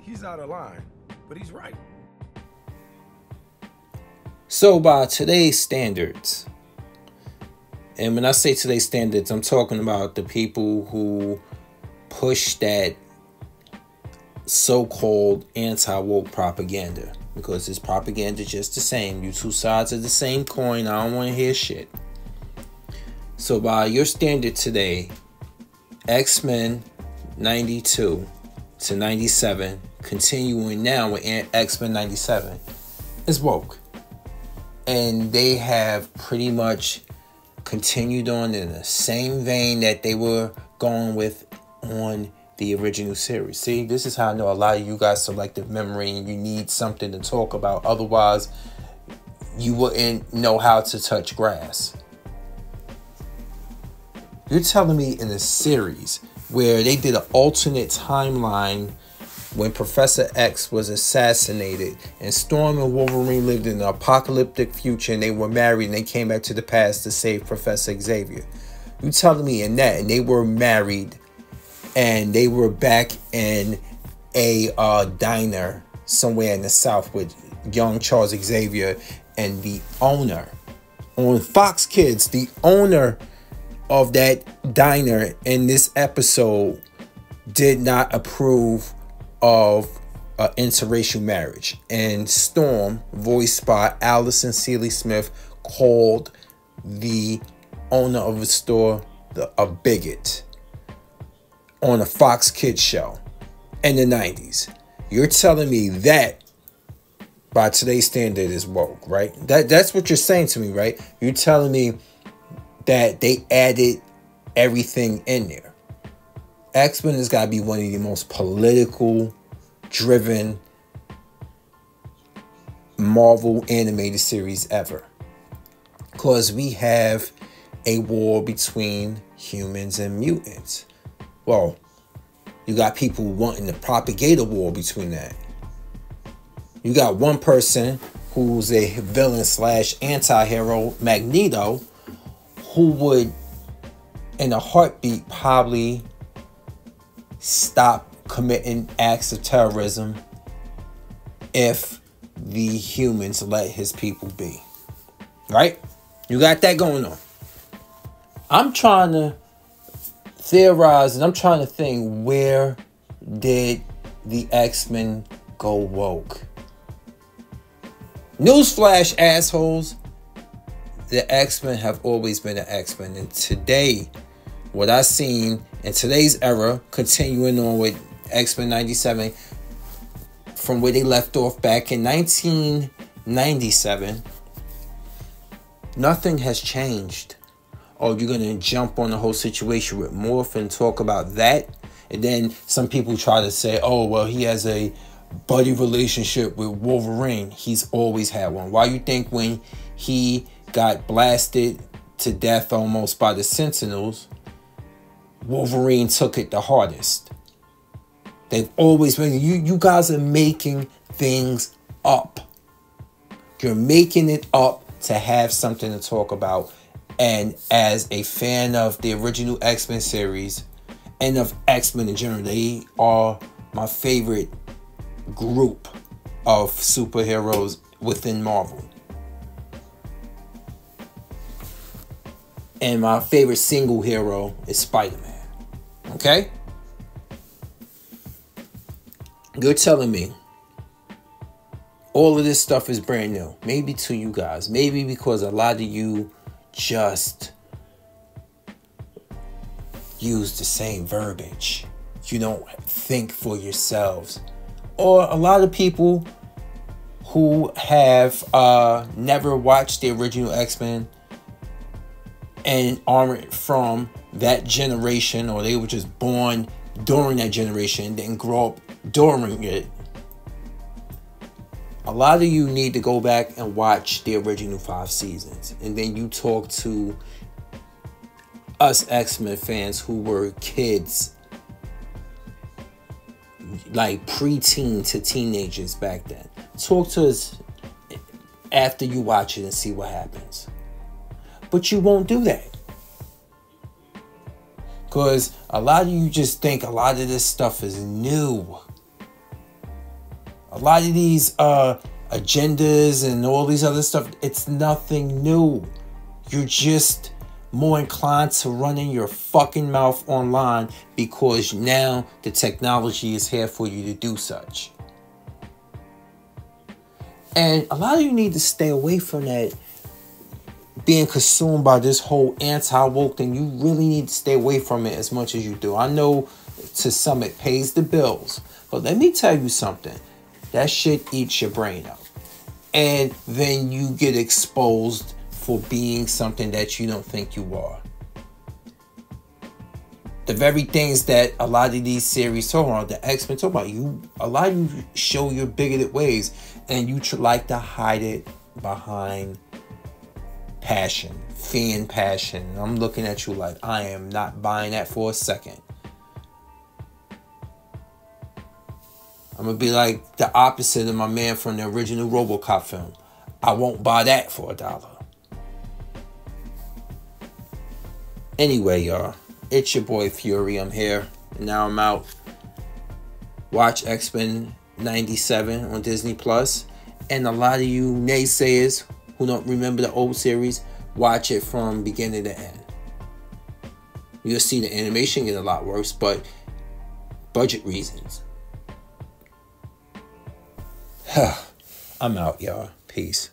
He's out of line, but he's right. So by today's standards, and when I say today's standards, I'm talking about the people who push that so-called anti-woke propaganda, because it's propaganda just the same. You two sides of the same coin. I don't want to hear shit. So by your standard today, X-Men 92 to 97, continuing now with X-Men 97, is woke. And they have pretty much continued on in the same vein that they were going with on the original series. See, this is how I know a lot of you got selective memory and you need something to talk about. Otherwise, you wouldn't know how to touch grass. You're telling me in a series where they did an alternate timeline when Professor X was assassinated and Storm and Wolverine lived in an apocalyptic future and they were married and they came back to the past to save Professor Xavier. You telling me in that, and they were married and they were back in a diner somewhere in the South with young Charles Xavier, and the owner on Fox Kids, the owner of that diner in this episode did not approve of interracial marriage, and Storm, voiced by Allison Seeley Smith, called the owner of the store a bigot on a Fox Kids show in the 90s. You're telling me that by today's standard is woke, right? That's what you're saying to me, right? You're telling me that they added everything in there. X-Men has got to be one of the most political driven Marvel animated series ever, because we have a war between humans and mutants. Well, you got people wanting to propagate a war between that. You got one person who's a villain / anti-hero, Magneto, who would in a heartbeat probably stop committing acts of terrorism if the humans let his people be. Right? You got that going on. I'm trying to theorize and I'm trying to think, where did the X-Men go woke? Newsflash, assholes. The X-Men have always been the X-Men. And today, what I've seen in today's era, continuing on with X-Men 97, from where they left off back in 1997, nothing has changed. Oh, you're going to jump on the whole situation with Morph and talk about that? And then some people try to say, oh, well, he has a buddy relationship with Wolverine. He's always had one. Why you think when he got blasted to death almost by the Sentinels, Wolverine took it the hardest? They've always been, you guys are making things up. You're making it up to have something to talk about. And as a fan of the original X-Men series and of X-Men in general, they are my favorite group of superheroes within Marvel. And my favorite single hero is Spider-Man. Okay? You're telling me all of this stuff is brand new. Maybe to you guys. Maybe because a lot of you just use the same verbiage. You don't think for yourselves. Or a lot of people who have never watched the original X-Men and aren't from that generation, or they were just born during that generation, didn't grow up during it. A lot of you need to go back and watch the original 5 seasons. And then you talk to us X-Men fans who were kids, like preteen to teenagers back then. Talk to us after you watch it and see what happens. But you won't do that. Because a lot of you just think a lot of this stuff is new. A lot of these agendas and all these other stuff, it's nothing new. You're just more inclined to running your fucking mouth online because now the technology is here for you to do such. And a lot of you need to stay away from that being consumed by this whole anti-woke thing. You really need to stay away from it as much as you do. I know to some it pays the bills, but let me tell you something. That shit eats your brain up. And then you get exposed for being something that you don't think you are. The very things that a lot of these series talk about, the X-Men talk about, a lot of you show your bigoted ways, and you like to hide it behind passion, fan passion. I'm looking at you like, I am not buying that for a second. I'm going to be like the opposite of my man from the original RoboCop film. I won't buy that for $1. Anyway, y'all, it's your boy Fury. I'm here. And now I'm out. Watch X-Men 97 on Disney Plus. And a lot of you naysayers who don't remember the old series, watch it from beginning to end. You'll see the animation get a lot worse, but budget reasons. I'm out, y'all. Peace.